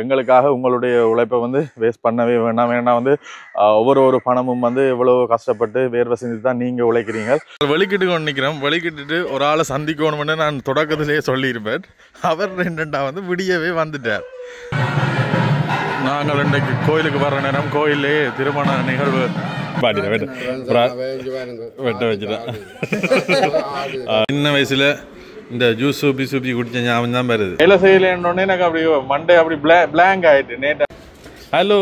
எங்களுக்காக உங்களுடைய உழைப்பை வந்து வேஸ்ட் பண்ணவே வேண்டாம். வேண்டாம் வந்து ஒவ்வொரு பணமும் வந்து இவ்வளவு கஷ்டப்பட்டு வேர்வை செஞ்சு தான் நீங்கள் உழைக்கிறீங்க. வெளிக்கிட்டு கொண்டு நிற்கிறோம். வெளிக்கிட்டு ஒரு ஆளை சந்திக்கணும்னு நான் தொடக்கத்திலேயே சொல்லியிருப்பேன். அவர் ரெண்டா வந்து விடியவே வந்துட்டார். நாங்கள் இன்றைக்கு கோயிலுக்கு வர்ற நேரம் கோயிலே திருமண நிகழ்வு வெட்ட வச்சுட்டேன். சின்ன வயசுல இந்த ஜூஸ் சூப்பி குடிச்ச ஞாபகம் தான் வருது. வேலை செய்யலன்னொடனே எனக்கு அப்படி மண்டே அப்படி பிளாங்க் ஆயிட்டு நேற்று. ஹலோ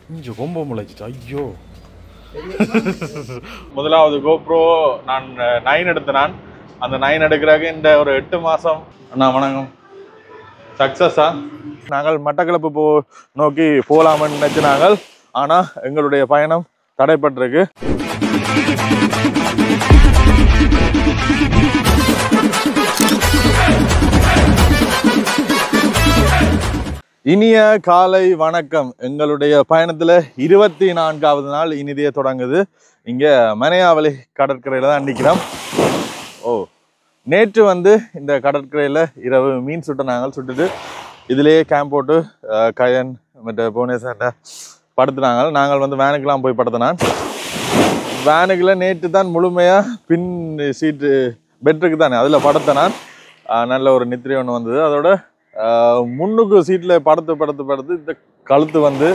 கொஞ்சம் கொம்பு முளைச்சிட்டு ஐயோ. முதலாவது கோப்ரோ நான் 9 எடுத்தேன். அந்த 9 எடுக்கிறாங்க இந்த ஒரு 8 மாதம். அண்ணா வணக்கம். சக்ஸஸா நாங்கள் மட்டக்களப்பு நோக்கி போகலாமன்னு நினைச்சு நாங்கள். ஆனால் எங்களுடைய பயணம் தடைப்பட்டிருக்கு. இனிய காலை வணக்கம். எங்களுடைய பயணத்தில் 24வது நாள் இனிதே தொடங்குது. இங்கே மனையாவளி கடற்கரையில் தான் நிற்கிறோம். நேற்று வந்து இந்த கடற்கரையில் இரவு மீன் நாங்கள் சுட்டுட்டு இதிலேயே கேம்ப் போட்டு கயன் மற்ற புவனேஸ்வர்கிட்ட படுத்துனாங்க. நாங்கள் வந்து வேனுக்கெலாம் போய் படுத்தினான். வேனுக்குள்ள நேற்று தான் முழுமையாக பின் சீட்டு பெட்ருக்கு தானே அதில் படுத்தினான். நல்ல ஒரு நித்திரை ஒன்று வந்தது. அதோட முன்னுக்கு சீட்டில் படுத்து இந்த கழுத்து வந்து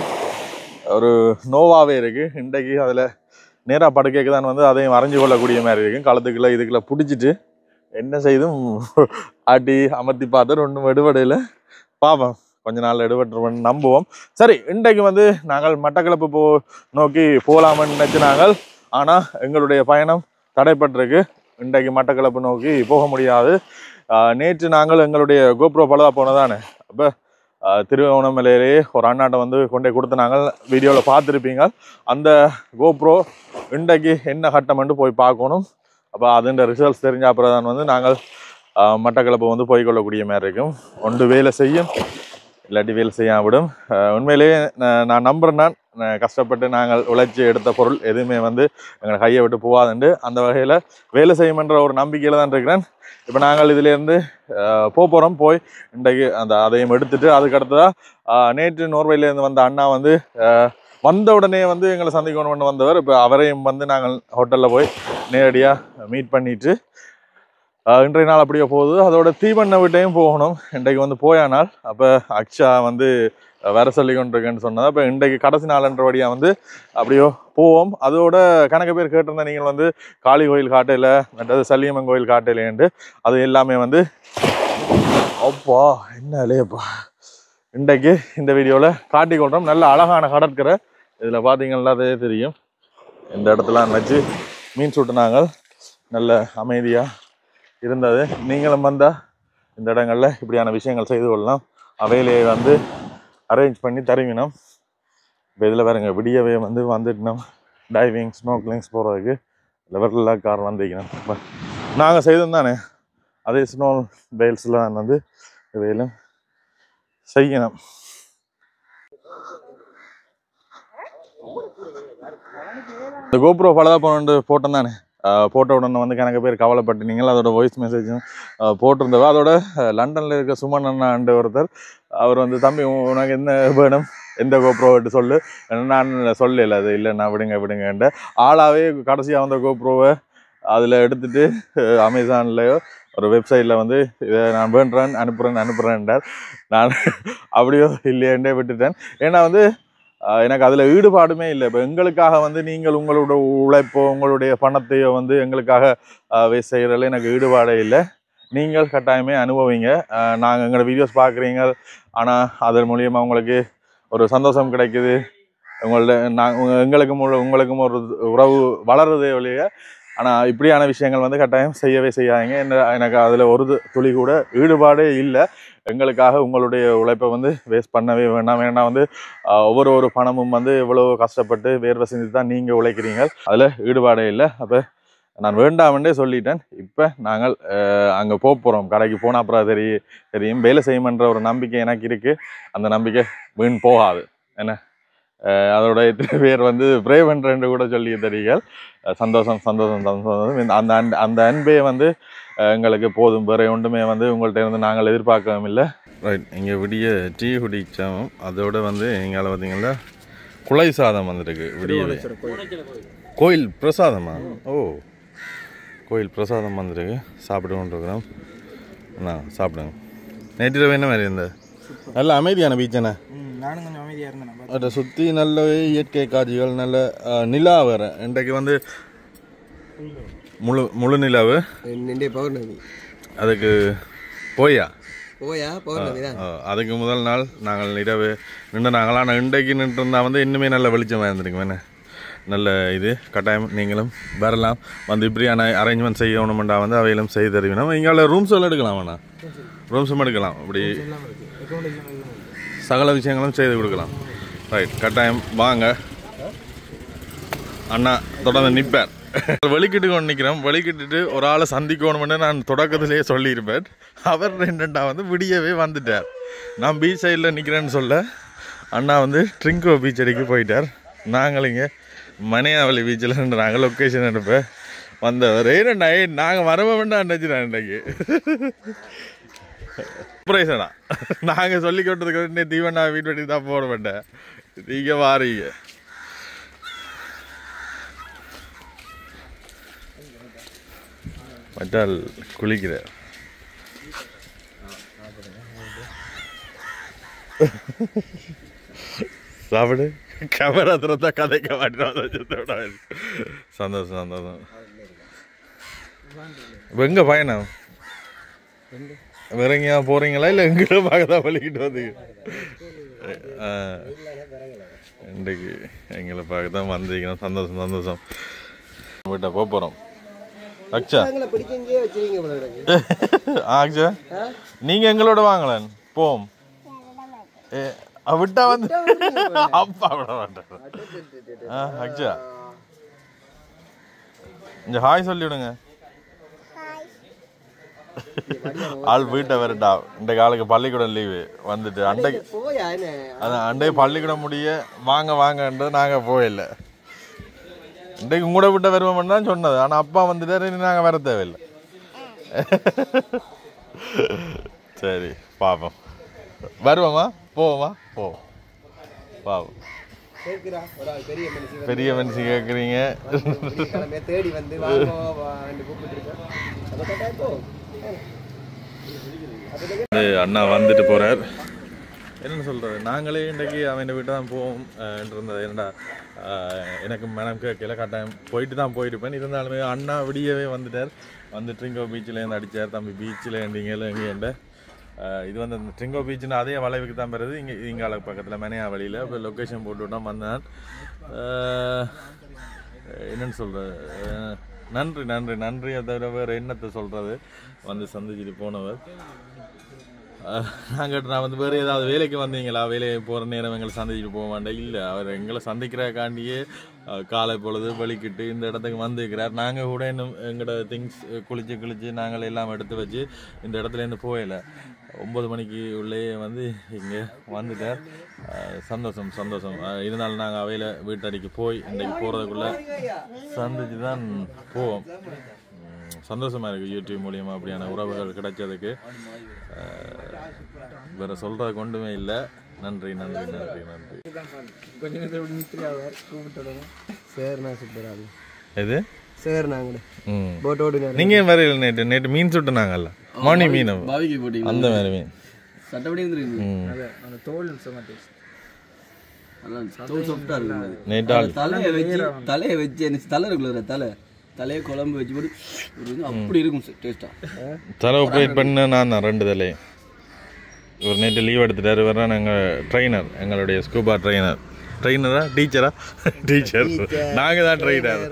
ஒரு நோவாகவே இருக்குது. இன்றைக்கு அதில் நேராக படுக்கைக்கு தான் வந்து அதையும் வரைஞ்சி கொள்ளக்கூடிய மாதிரி இருக்குது. கழுத்துக்குள்ளே இதுக்குள்ளே பிடிச்சிட்டு என்ன செய்தும் ஆட்டி அமர்த்தி பார்த்து ஒன்றும் எடுபடையில் பார்ப்போம். கொஞ்ச நாள் எடுபட்டுருவோம்னு நம்புவோம். சரி, இன்றைக்கு வந்து நாங்கள் மட்டக்களப்பு நோக்கி போகலாமன்னு நினைச்சு நாங்கள். ஆனால் எங்களுடைய பயணம் தடைப்பட்டிருக்கு. இன்றைக்கு மட்டக்களப்பு நோக்கி போக முடியாது. நேற்று நாங்கள் எங்களுடைய கோப்ரோ பழுதா போனதானே. அப்போ திருவண்ணாமலையிலேயே ஒரு அண்ணாட்டை வந்து கொண்டே கொடுத்து நாங்கள் வீடியோவில் பார்த்துருப்பீங்க. அந்த கோப்ரோ இன்றைக்கு என்ன கட்டமென்று போய் பார்க்கணும். அப்போ அதுன்ற ரிசல்ட்ஸ் தெரிஞ்ச அப்புறம் தான் வந்து நாங்கள் மட்டக்களப்பு வந்து போய்கொள்ளக்கூடிய மாதிரி இருக்கும். ஒன்று வேலை செய்யும், இல்லாட்டி வேலை செய்யாம விடும். உண்மையிலேயே நான் நம்புறேன். நான் கஷ்டப்பட்டு நாங்கள் உழைச்சி எடுத்த பொருள் எதுவுமே வந்து எங்களை கையை விட்டு போகாதுண்டு அந்த வகையில் வேலை செய்யுமென்ற ஒரு நம்பிக்கையில் தான் இருக்கிறேன். இப்போ நாங்கள் இதிலேருந்து போகிறோம். போய் இன்றைக்கு அதையும் எடுத்துட்டு அதுக்கடுத்ததாக நேற்று நோர்வேலேருந்து வந்த அண்ணா வந்து வந்த உடனே வந்து எங்களை சந்திக்கணும்னு வந்தவர். இப்போ அவரையும் வந்து நாங்கள் ஹோட்டலில் போய் நேரடியாக மீட் பண்ணிட்டு இன்றைய நாள் அப்படியே போகுது. அதோட தீவண்ண வீட்டையும் போகணும். இன்றைக்கு வந்து போயானால் அப்போ அக்ஷா வந்து வர சொல்லி கொண்டிருக்கேன்னு சொன்னது. அப்போ இன்றைக்கு கடைசி நாளன்றபடியாக வந்து அப்படியோ போவோம். அதோட கணக்கு பேர் கேட்டிருந்தா நீங்கள் வந்து காளி கோயில் காட்டையில் மற்றது சல்லியம்மன் கோயில் காட்டையிலேன்ட்டு அது எல்லாமே வந்து அப்பா என்ன இல்லையப்பா இன்றைக்கு இந்த வீடியோவில் காட்டிக்கொள்கிறோம். நல்ல அழகான கடற்கரை. இதில் பார்த்தீங்கன்னா அதே தெரியும். இந்த இடத்துல வச்சு மீன் சுட்டுனாங்க. நல்ல அமைதியாக இருந்தது. நீங்களும் வந்தால் இந்த இடங்களில் இப்படியான விஷயங்கள் செய்து கொள்ளலாம். அவையிலேயே வந்து அரேஞ்ச் பண்ணி தருவினோம். இப்போ இதில் பாருங்க விடியவே வந்து வந்துட்டோம். டைவிங் ஸ்னோக்லிங்ஸ் போகிறதுக்கு லெவலில் கார் வந்துக்கணும். இப்போ நாங்கள் செய்தோம் தானே அதே ஸ்னோ பெயில்ஸில் வந்து இவையிலும் செய்யணும். இந்த கோப்ரோ பழுதா போட்டோம் தானே. போட்ட உடனே வந்து கணக்கு பேர் கவலைப்பட்டுனீங்களா. அதோட வாய்ஸ் மெசேஜும் போட்டிருந்தவ. அதோட லண்டனில் இருக்க சுமன் அண்ணா ஒருத்தர் அவர் வந்து தம்பி உனக்கு என்ன வேணும் எந்த கோப்ரோ விட்டு சொல்லு. நான் சொல்லல அது இல்லை நான் விடுங்கன்ற ஆளாகவே கடைசியாக வந்த கோப்ரோவை அதில் எடுத்துட்டு அமேசான்லேயோ ஒரு வெப்சைட்டில் வந்து இதை நான் வேண்டுறேன் அனுப்புகிறேன்டார். நான் அப்படியோ இல்லையேண்டே விட்டுட்டேன். ஏன்னா வந்து எனக்கு அதில் ஈடுபாடுமே இல்லை. இப்போ எங்களுக்காக வந்து நீங்கள் உங்களோட உழைப்போ உங்களுடைய பணத்தையோ வந்து எங்களுக்காக வேஸ்ட் செய்கிறதுல எனக்கு ஈடுபாடே இல்லை. நீங்கள் கட்டாயமே அனுபவிங்க. நாங்கள் எங்களோட வீடியோஸ் பார்க்குறீங்க. ஆனால் அதன் மூலியமாக உங்களுக்கு ஒரு சந்தோஷம் கிடைக்குது. எங்களுக்கும் ஒரு உறவு வளருதே ஒழிய. ஆனால் இப்படியான விஷயங்கள் வந்து கட்டாயம் செய்யவே செய்யாதீங்க. எனக்கு அதில் ஒரு துளி கூட ஈடுபாடே இல்லை. எங்களுக்காக உங்களுடைய உழைப்பை வந்து வேஸ்ட் பண்ணவே வேண்டாம். வந்து ஒவ்வொரு பணமும் வந்து இவ்வளோ கஷ்டப்பட்டு வேர்வை செஞ்சு தான் நீங்கள் உழைக்கிறீங்க. அதில் ஈடுபாடே இல்லை. அப்போ நான் வேண்டாமன்றே சொல்லிட்டேன். இப்போ நாங்கள் அங்கே போகிறோம். கடைக்கு போனால் அப்புறம் தெரியும் வேலை செய்யுமன்ற ஒரு நம்பிக்கை எனக்கு இருக்குது. அந்த நம்பிக்கை வீண் போகாது. என்ன அதோட எத்தனை பேர் வந்து ப்ரே பண்ணுறேன்னு கூட சொல்லி தெரியுங்கள். சந்தோஷம் சந்தோஷம் சந்தோஷம். அந்த அன்பே வந்து எங்களுக்கு போதும். வேற ஒன்றுமே வந்து உங்கள்கிட்ட இருந்து நாங்கள் எதிர்பார்க்கவும் இல்லை. ரைட், இங்கே விடிய டீ குடித்தோம். அதோட வந்து எங்களால் பார்த்தீங்கன்னா குலை சாதம் வந்துருக்கு விடிய. கோயில் பிரசாதமா? ஓ, கோயில் பிரசாதம் வந்துருக்கு. சாப்பிட்டு கொண்டிருக்கிறோம். அண்ணா சாப்பிடுங்க. நேற்று என்ன மாதிரி இருந்த? நல்ல அமைதியான பீச்சண்ணா. நானும் கொஞ்சம் அமைதியாக இருந்தேன். அதை சுற்றி நல்ல இயற்கை காட்சிகள், நல்ல நிலா வேறு. இன்றைக்கு வந்து முழு நிலாவு. பௌர்ணமி. அதுக்கு போயா பௌர்ணமி தான். அதுக்கு முதல் நாள் நாங்கள் இரவு நின்று நாங்கள். ஆனால் இன்றைக்கு நின்று இருந்தால் வந்து இன்னுமே நல்ல வெளிச்சமாக இருந்திருக்கும். என்ன நல்ல இது கட்டாயம் நீங்களும் வரலாம். வந்து இப்படியான அரேஞ்ச்மெண்ட் செய்யணுமெண்டா வந்து அவையிலும் செய்து தருவினோம். இங்கே ரூம்ஸ் எல்லாம் எடுக்கலாம். வேணா ரூம்ஸும் எடுக்கலாம். அப்படி சகல விஷயங்களும் செய்து கொடுக்கலாம். ரைட், கட்டாயம் வாங்க. அண்ணா தொடர்ந்து நிற்பேன். வெளிக்கிட்டு கொண்டு நிற்கிறோம். வெளிக்கிட்டு ஒரு ஆளை சந்திக்கணும்னு நான் தொடக்கத்திலேயே சொல்லியிருப்பேன். அவர் ரெண்டா வந்து விடியவே வந்துட்டார். நான் பீச் சைடில் நிற்கிறேன்னு சொல்ல அண்ணா வந்து ட்ரிங்கோ பீச் அடிக்க போயிட்டார். நாங்கள் இங்கே மணியாவளி பீச்சில் நாங்கள் லொக்கேஷன் எடுப்பேன் வந்தவர். ஏன்னா நாங்கள் வரவே வேண்டாம் நினச்சிட்டேன். இன்றைக்கு சர்ப்ரைஸா நாங்கள் சொல்லி கொண்டதுக்கு தீவனா வீட்டு வட்டி தான் போட மாட்டேன். நீங்கள் வாரீங்க. மச்சால் குளிக்கிற சாப்பிடு. கேமரா திறந்தா கதைக்க மாட்டேன். சந்தோஷம் சந்தோஷம். எங்க பயணம்? வேற எங்கேயா போறீங்களா இல்லை எங்கேயும் பார்க்க தான் வலிக்கிட்டு வந்து? இன்றைக்கு எங்களை பார்க்க தான் வந்திருக்கணும். சந்தோஷம் சந்தோஷம். வீட்டை போகிறோம். அக்ஷா அக்ஷா நீங்க எங்களோட வாங்கலன் போம். விட்டா வந்து அப்பா விட மாட்டேன். அக்ஷா இந்த ஹாய் சொல்லிவிடுங்க. ஆள் வீட்டை வரட்டா. இந்த காலுக்கு பள்ளிக்கூடம் லீவு வந்துட்டு அண்டைக்கு அதான் அண்டைக்கு பள்ளிக்கூடம் முடிய வாங்க வாங்கன்றது நாங்கள் போயில்லை. இன்றைக்கு உங்களோட விட்ட வருவோம்னு தான் சொன்னது. ஆனால் அப்பா வந்துட்டாரு, நாங்கள் வர தேவையில்லை. சரி பார்ப்போம். வருவோமா போவோமா? போவோம் பாவம். பெரிய மனுஷி கேட்குறீங்க. அண்ணா வந்துட்டு போறார். என்னென்னு சொல்கிறது, நாங்களே இன்றைக்கு அவன் வீட்டை தான் போவோம் இருந்தது. என்னடா எனக்கு மனம் கேட்கல, கட்டாயம் போயிட்டு தான் போயிருப்பேன். இருந்தாலுமே அண்ணா விடியவே வந்துட்டார். வந்து ட்ரிங்கோ பீச்சிலேருந்து அடித்தார். தம்பி பீச்சில் இருந்தீங்கள எங்கேண்ட இது வந்து அந்த ட்ரிங்கோ பீச்சுன்னு அதே வளைவுக்கு தான் பெறுது. இங்கால பக்கத்தில் மனையா வழியில் இப்போ லொக்கேஷன் போட்டு விட்டோம் வந்தான். என்னென்னு சொல்கிறது, நன்றி நன்றி நன்றி. அதை தவிர வேறு என்னத்தை சொல்கிறது. வந்து சந்திச்சுட்டு போனவர். நான் வந்து வேறு ஏதாவது வேலைக்கு வந்தீங்களா, வேலையை போகிற நேரம் எங்களை சந்திச்சுட்டு போக மாட்டேன். இல்லை, அவர் எங்களை சந்திக்கிறக்காண்டியே காலை பொழுது வலிக்கிட்டு இந்த இடத்துக்கு வந்துருக்கிறார். நாங்கள் கூட இன்னும் எங்களோட திங்ஸ் குளிச்சு நாங்கள் எல்லாம் எடுத்து வச்சு இந்த இடத்துலேருந்து போகலை. 9 மணிக்கு உள்ளே வந்து இங்கே வந்துட்டார். சந்தோஷம் சந்தோஷம். இருந்தாலும் நாங்கள் அவையில் வீட்டடிக்கு போய் இன்றைக்கு போகிறதுக்குள்ளே சந்திச்சு தான் போவோம். சந்தோஷமாக இருக்குது யூடியூப் மூலியமாக அப்படியான உறவுகள் கிடைச்சதுக்கு. வேறு சொல்கிறதுக்கு ஒன்றுமே இல்லை. நன்றி நன்றி நன்றி நன்றி. எது சார் நாங்கள் நீங்கள் வரையில் நேற்று மீன் சுட்டுனாங்கல்ல, மணி மீன் அந்த மாதிரி மீன் நேற்றால் தலையை வச்சு தலை இருக்குல்ல, தலையை குழம்பு வச்சு போட்டு அப்படி இருக்கும் டேஸ்டா. தலை ஆப்ரேட் பண்ண நான் தான் 2 தலை. ஒரு நேற்று லீவ் எடுத்துட்டாரு. வர நாங்கள் ட்ரைனர், எங்களுடைய ஸ்கூபா ட்ரைனரா டீச்சரா? டீச்சர். நாங்கள் தான் ட்ரைனர்.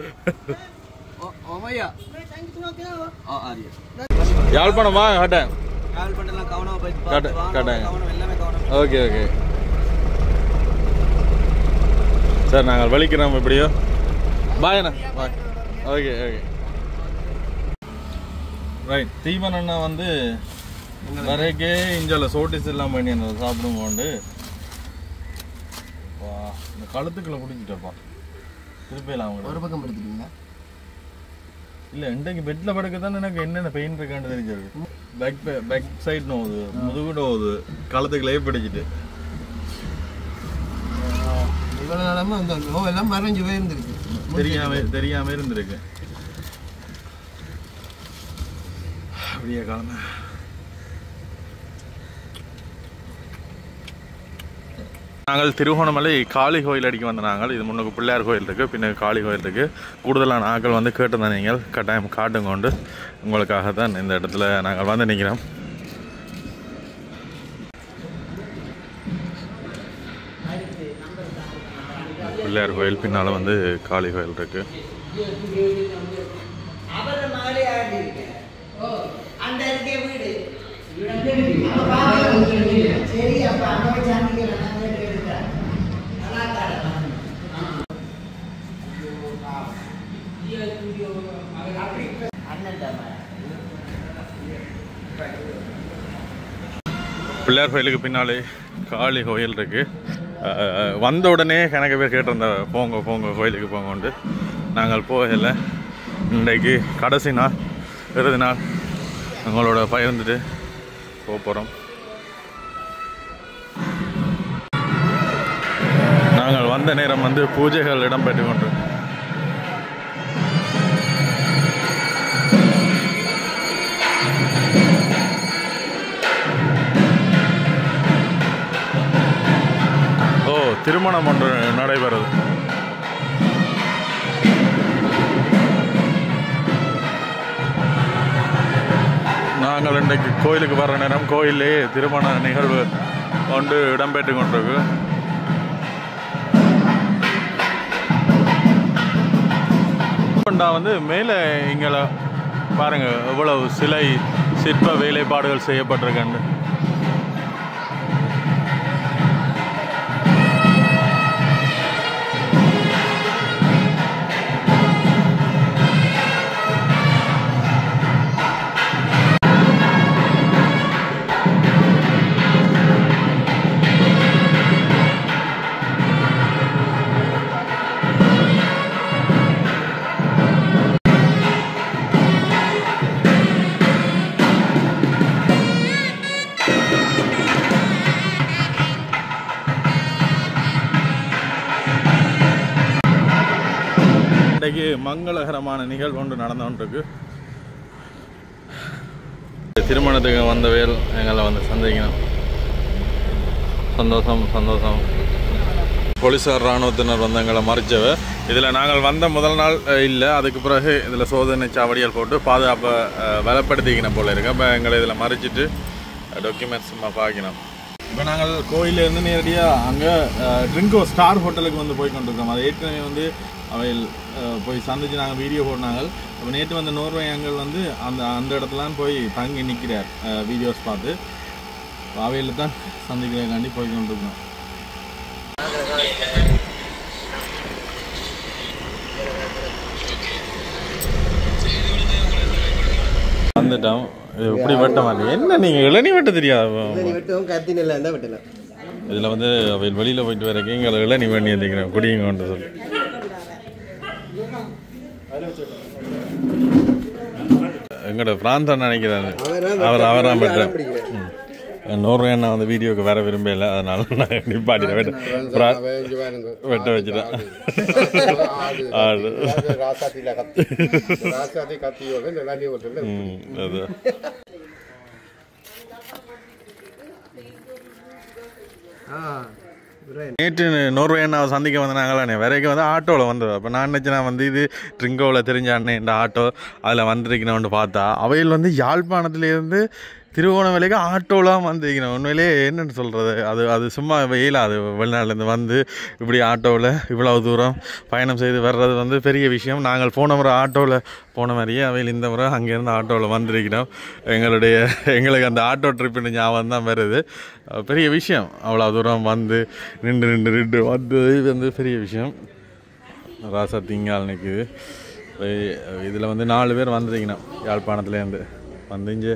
யாழ்ப்பாணம் வாங்க கட்டேன். ஓகே ஓகே சார், நாங்கள் வலிக்கிறோம் எப்படியோ. பாய்ண்ணா bye. Okay okay right. Deepan அண்ணா வந்து வரைக்கே இஞ்சால சோட்டிஸ் எல்லாம் பண்ணி சாப்பிடும் போண்டு இந்த கழுத்துக்குள்ள பிடிச்சிட்டப்பா திருப்பியலாம் அவங்க ஒரு பக்கம் படுத்துட்டீங்க இல்லை இன்றைக்கு பெட்டில் படுக்க தான் எனக்கு என்னென்ன பெயின் இருக்கான்னு தெரிஞ்சிருக்கு பேக் சைட் நோவுது முதுகு நோவுது கழுத்துக்குள்ளே பிடிச்சிட்டு இவ்வளோ நாளாமல் அந்த நோவெல்லாம் மறைஞ்சு போயிருந்துருக்கு தெரியாம இருந்திருக்கு அப்படியே காலமே நாங்கள் திருகோணமலை காளி கோயில் அடிக்க வந்த நாங்கள் இது முன்னுக்கு பிள்ளையார் கோயில் இருக்குது பின்ன காளி கோயில் இருக்குது கூடுதலான ஆட்கள் வந்து கேட்டு நீங்கள் கட்டாயம் காட்டுங்க கொண்டு உங்களுக்காக தான் இந்த இடத்துல நாங்கள் வந்து நிற்கிறோம் பிள்ளையார் கோயில் பின்னால் வந்து காளி கோயில் இருக்குது பிள்ளையார் கோயிலுக்கு பின்னாலே காளி கோயில் இருக்குது வந்த உடனே கணக்கு பேர் கேட்டிருந்த போங்க போங்க கோயிலுக்கு போங்க நாங்கள் போகலை இன்றைக்கு கடைசி நாள் இறுதி நாள் உங்களோட பகிர்ந்துட்டு போக போகிறோம் நாங்கள் வந்த நேரம் வந்து பூஜைகள் இடம்பெற்று கொண்டு திருமணம் ஒன்று நடைபெறுது நாங்கள் இன்றைக்கு கோயிலுக்கு வர நேரம் கோயிலே திருமண நிகழ்வு ஒன்று இடம்பெற்று கொண்டிருக்கு வந்து மேலே இங்கே பாருங்க எவ்வளவு சிலை சிற்ப வேலைப்பாடுகள் செய்யப்பட்டிருக்கேன் இன்றைக்கு மங்களகரமான நிகழ்வு ஒன்று நடந்து கொண்டிருக்கு திருமணத்துக்கு வந்த வேல் எங்களை வந்து சந்திக்கணும் சந்தோஷம் சந்தோஷம் போலீஸார் இராணுவத்தினர் வந்து எங்களை மறைச்சவ இதில் நாங்கள் வந்த முதல் நாள் இல்லை அதுக்கு பிறகு இதில் சோதனை சாவடியால் போட்டு பாதுகாப்பை பலப்படுத்திக்கணும் போல இருக்கு அப்போ எங்களை இதில் மறைச்சிட்டு டாக்குமெண்ட்ஸ் சும்மா பார்க்கணும் இப்போ நாங்கள் கோயிலேருந்து நேரடியாக அங்கே ட்ரிங்கோ ஸ்டார் ஹோட்டலுக்கு வந்து போய் கொண்டிருக்கோம் அது ஏற்கனவே வந்து அவையில் போய் சந்திச்சு நாங்கள் வீடியோ போட்டாங்க அப்போ நேற்று வந்த நோர்வே அங்கள் வந்து அந்த இடத்துலாம் போய் தங்கி நிற்கிறார் வீடியோஸ் பார்த்து அவையில் தான் சந்திக்கிறதுக்காண்டி போய் கொண்டிருக்கோம் வந்துட்டோம் இப்படி வெட்ட மாதிரி என்ன நீங்கள் இளநீ வெட்ட தெரியாது இதில் வந்து அவை வெளியில் போயிட்டு வரைக்கும் எங்களை இளநீ பண்ணி எழுதிக்கிறேன் குடிங்க கொண்டு சொல்லி எங்கட பிராந்த் நினைக்கிறாரு அவரான் பெற்றேன் நூறு அண்ணா வந்து வீடியோக்கு வர விரும்பல அதனால நான் நிப்பாட்டிட்டேன் வெட்ட வச்சுட்டேன் நேற்று நோர்வே அண்ணாவை சந்திக்க வந்தாங்களே வரைக்கும் வந்து ஆட்டோவில் வந்தது அப்போ நான் நினச்சேன் வந்து இது ட்ரிங்கோவில் தெரிஞ்ச அண்ணன் இந்த ஆட்டோ அதில் வந்திருக்கணும்னு பார்த்தா அவையில் வந்து யாழ்ப்பாணத்துலேருந்து திருவோணமலைக்கு ஆட்டோலாம் வந்திருக்கணும் உண்மையிலே என்னென்னு சொல்கிறது அது சும்மா வெயிலாது வெளிநாட்டிலேருந்து வந்து இப்படி ஆட்டோவில் இவ்வளவு தூரம் பயணம் செய்து வர்றது வந்து பெரிய விஷயம் நாங்கள் போன முறை ஆட்டோவில் போன மாதிரியே அவையில் இந்த முறை அங்கேருந்து ஆட்டோவில் வந்திருக்கணும் எங்களுக்கு அந்த ஆட்டோ ட்ரிப்புன்னு ஞாபகம் தான் வருது பெரிய விஷயம் அவ்வளோ தூரம் வந்து நின்று வந்தது வந்து பெரிய விஷயம் ராசா திங்கால் நிற்குது இதில் வந்து 4 பேர் வந்திருக்கணும் யாழ்ப்பாணத்துலேருந்து வந்து இங்கே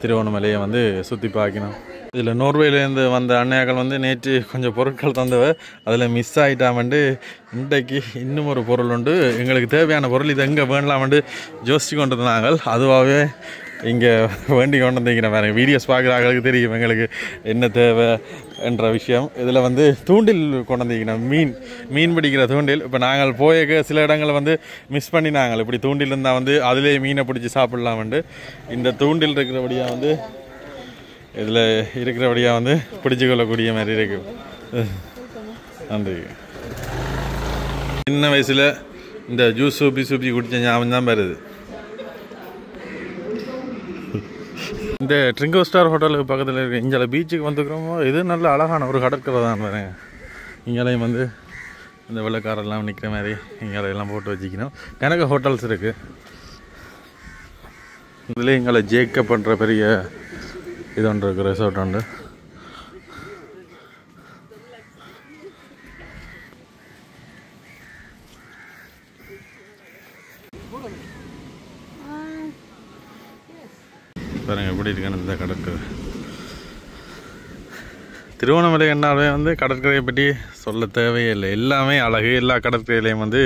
திருவோணமலையை வந்து சுற்றி பார்க்கணும். இதில் நோர்வேலேருந்து வந்த அண்ணையாக்கள் வந்து நேற்று கொஞ்சம் பொருட்கள் தந்தவ, அதில் மிஸ் ஆகிட்டாமண்டு இன்றைக்கு இன்னும் ஒரு பொருள் உண்டு, எங்களுக்கு தேவையான பொருள் இது எங்கே வேண்டலாமண்டு யோசிச்சு கொண்டு இருந்தாங்க. அதுவாகவே இங்கே வேண்டி கொண்டு வந்திருக்கிறேன். வேறு வீடியோஸ் பார்க்குறாங்களுக்கு தெரியும் எங்களுக்கு என்ன தேவை என்ற விஷயம். இதில் வந்து தூண்டில் கொண்டு வந்திருக்கிறேன், மீன் பிடிக்கிற தூண்டில். இப்போ நாங்கள் போய சில இடங்களில் வந்து மிஸ் பண்ணினாங்க, இப்படி தூண்டில் இருந்தால் வந்து அதிலே மீனை பிடிச்சி சாப்பிட்லாமண்டு. இந்த தூண்டில் இருக்கிறபடியாக வந்து இதில் இருக்கிறபடியாக வந்து பிடிச்சி கொள்ளக்கூடிய மாதிரி இருக்கு. நன்றி. சின்ன வயசில் இந்த ஜூஸ் சூப்பி குடித்த ஞாபகம் தான் வருது. இந்த ட்ரிங்கோ ஸ்டார் ஹோட்டலுக்கு பக்கத்தில் இருக்க இங்கே பீச்சுக்கு வந்துக்கிறோமோ, இது நல்ல அழகான ஒரு கடற்கரை தான் பாருங்க. இங்கேயும் வந்து இந்த வெள்ளக்காரெல்லாம் நிற்கிற மாதிரி இங்கெல்லாம் போட்டு வச்சுக்கணும். கணக்கு ஹோட்டல்ஸ் இருக்குது. இதுலேயே இங்கே ஜேக்கப் பண்ணுற பெரிய இது ஒன்று இருக்குது, ரெசார்ட் உண்டு. பாருங்க எப்படி இருக்கான்னு இந்த கடற்கரை. திருவோணமலை என்னாலே வந்து கடற்கரையை பற்றி சொல்ல தேவையே இல்லை, எல்லாமே அழகு. எல்லா கடற்கரையிலையும் வந்து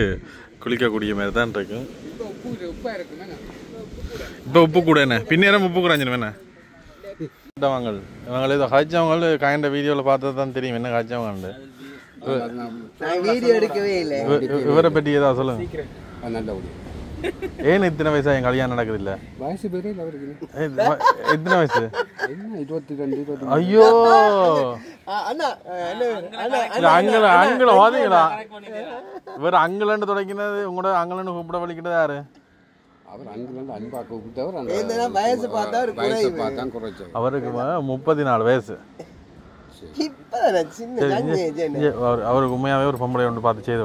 குளிக்கக்கூடிய மாதிரி தான் இருக்கு. இப்போ உப்பு கூட என்ன பின்னேரம் உப்பு குறைஞ்சிடும் என்ன இவங்க ஏதோ காய்ச்சவங்க காய்ந்த வீடியோவில் பார்த்தா தான் தெரியும் என்ன காய்ச்சவங்க. இவரை பற்றி ஏதாவது சொல்லுங்க. ஏன் இத்தனை வயசா என் கல்யாணம் நடக்குது இல்ல? எத்தனை வயசு? 22. ஐயோ அங்கல வாதீங்களா? இவர் அங்கலன்னு தொடங்கினது உங்களோட அங்கலன்னு கூப்பிட வலிக்கிட்டது யாரு? அவருக்கு 34 வயசு. அவருக்கு உண்மையாவே ஒரு பொம்பளை ஒன்று பார்த்து செய்து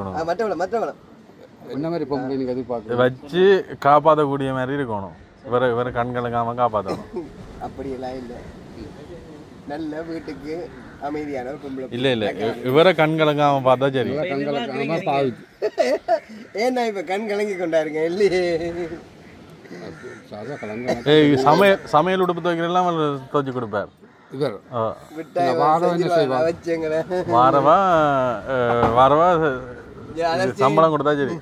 என்ன மாதிரி பொம்பளை நீங்க எதிர்பார்க்க வச்சு காப்பாற்றக்கூடிய மாதிரி இருக்கணும். இவரை கண்கலங்காம காப்பாற்றணும். அப்படியெல்லாம் இல்லை, நல்ல வீட்டுக்கு அமைதியான பொம்பளை. இல்ல இல்ல இவரை கண்கலங்காம பார்த்தா சரி. ஏன்னா இப்ப கண் கலங்கி கொண்டாருங்க இல்லையே. சமையல் உடுப்பு துவைக்கிறெல்லாம் துவைச்சு கொடுப்பார். வாரவா சம்பளம் கொடுத்தா சரி,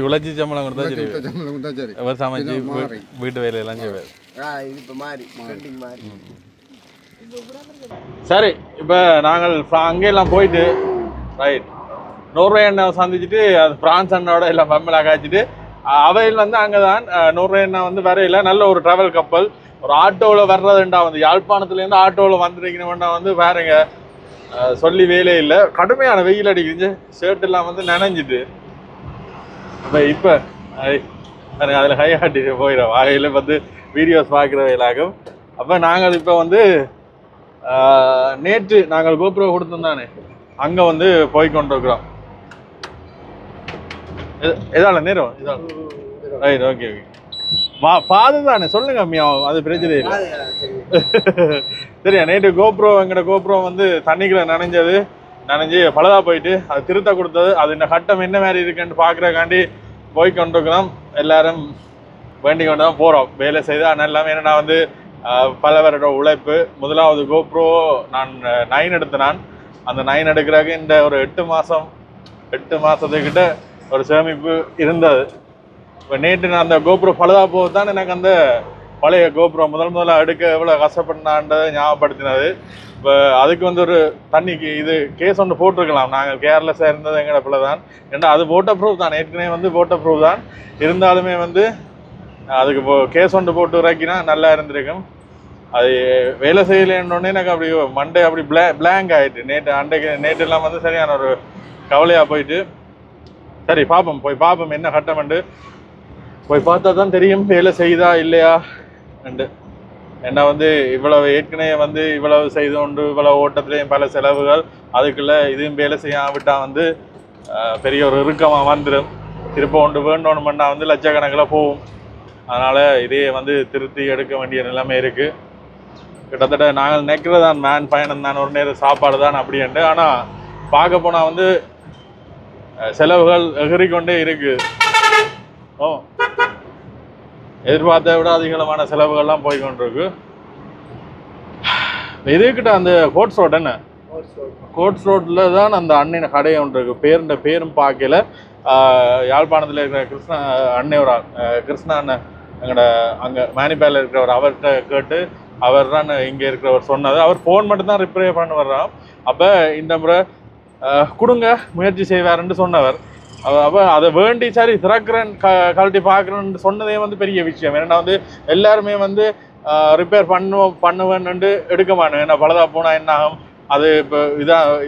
உழைச்சி சம்பளம் கொடுத்தா சரி. அவர் சமைச்சு வீட்டு வேலையெல்லாம் செய்வார். சரி, இப்போ நாங்கள் அங்கெல்லாம் போயிட்டு ரைட் நோர்வே அண்ணாவை சந்திச்சுட்டு அது பிரான்ஸ் அண்ணாவோட எல்லாம் பம்பலாக காய்ச்சிட்டு அவையில் வந்து அங்கே தான் நோர்வே அண்ணா வந்து வரையில நல்ல ஒரு ட்ராவல் கப்பல். ஒரு ஆட்டோவில் வர்றதுண்டா வந்து யாழ்ப்பாணத்துலேருந்து ஆட்டோவில் வந்துருக்கணும்னா வந்து வேறுங்க சொல்லி வேலையே இல்லை. கடுமையான வெயில் அடிக்குது, ஷர்ட் எல்லாம் வந்து நனைஞ்சிட்டு இப்போ அதில் கை காட்டிட்டு போயிடும் வகையில் வந்து வீடியோஸ் பார்க்குற வேலாகும். அப்போ நாங்கள் இப்போ வந்து நேற்று நாங்கள் கோப்ரோ கொடுத்துருந்தானே அங்கே வந்து போய்கொண்டிருக்கிறோம். எதால நேரம் இதால ரைட் ஓகே ஓகே பாது தானே சொல்லுங்க அம்மியா, அது பிரச்சனை இல்லை. சரியா நேற்று கோப்ரோ எங்கட கோப்ரோ வந்து தண்ணிக்குள்ள நனைஞ்சு பழுதா போயிட்டு அது திருத்த கொடுத்தது. அது இந்த கட்டம் என்ன மாதிரி இருக்குன்னு பார்க்குறக்காண்டி போய்கொண்டிருக்கிறோம். எல்லாரும் வேண்டி கொண்டு தான் போகிறோம் வேலை செய்து. ஆனால் எல்லாமே என்னன்னா வந்து பல வருட உழைப்பு. முதலாவது கோப்ரோ நான் 9 எடுத்தேன். அந்த 9 எடுக்கிறதுக்கு இந்த ஒரு 8 மாதத்துக்கிட்ட ஒரு சேமிப்பு இருந்தது. இப்போ நேற்று நான் அந்த கோப்ரோ பழுதா போது தான் எனக்கு அந்த பழைய கோப்ரோ முதல்ல எடுக்க எவ்வளோ கஷ்டப்பட்டான்றதை ஞாபகப்படுத்தினது. இப்போ அதுக்கு வந்து ஒரு தண்ணிக்கு இது கேஸ் ஒன்று போட்டிருக்கலாம். நாங்கள் கேர்லெஸ்ஸாக இருந்தது எங்கட பிள்ளை தான். ஏன்னா அது வாட்டர் ப்ரூஃப் தான், ஏற்கனவே வந்து வாட்டர் ப்ரூஃப் தான். இருந்தாலுமே வந்து அதுக்கு இப்போ கேஸ் ஒன்று போட்டு இறக்கினா நல்லா இருந்திருக்கும். அது வேலை செய்யலைன்னொடனே எனக்கு அப்படி மண்டே அப்படி பிளாங்க் ஆகிட்டு நேற்றுலாம் வந்து சரியான ஒரு கவலையாக போயிட்டு. சரி போய் பார்ப்போம் என்ன கட்டமெண்டு போய் பார்த்தா தான் தெரியும் வேலை செய்தா இல்லையா என்று. ஏன்னா வந்து இவ்வளவு ஏற்கனவே வந்து இவ்வளவு செய்து கொண்டு இவ்வளவு ஓட்டத்துலேயும் பல செலவுகள், அதுக்குள்ளே இதுவும் வேலை செய்யாவிட்டால் வந்து பெரிய ஒரு இறுக்கமாக வந்துடும். திருப்ப ஒன்று வேண்டோணுமெண்டா வந்து லட்சக்கணக்கில் போகும். அதனால் இதே வந்து திருத்தி எடுக்க வேண்டிய நிலைமை இருக்குது. கிட்டத்தட்ட நாங்கள் நினைக்கிறதான் மேன் பயணம் தான், ஒரு நேரம் சாப்பாடு தான் அப்படின்ட்டு. ஆனால் பார்க்க போனால் வந்து செலவுகள் எகிறிக்கொண்டே இருக்குது. ஓ எதிர்பார்த்த விட அதிகமான செலவுகள்லாம் போய் கொண்டிருக்கு. இதுக்கிட்ட அந்த கோட்ஸ் ரோட் என்ன கோட்ஸ் ரோட்டில் தான் அந்த அண்ணன் கடை ஒன்று இருக்குது. பேரும் பார்க்கல. யாழ்ப்பாணத்தில் இருக்கிற கிருஷ்ணா அன்னையோட கிருஷ்ணா அண்ணன் எங்களோட அங்கே மேனிபேலில் இருக்கிறவர் அவர்கிட்ட கேட்டு அவர் தான் இங்கே இருக்கிறவர் சொன்னது. அவர் ஃபோன் மட்டும் தான் ரிப்பேர் பண்ண வர்றான். அப்போ இந்த முறை கொடுங்க முயற்சி செய்வாருன்னு சொன்னவர். அப்போ அதை வேண்டி சரி திறக்கிறேன் கழட்டி பார்க்குறேன்னு சொன்னதே வந்து பெரிய விஷயம். ஏன்னா வந்து எல்லாருமே வந்து ரிப்பேர் பண்ணுவேன்னு எடுக்க மாட்டேன். ஏன்னா பலதா போனால் என்ன ஆகும், அது இப்போ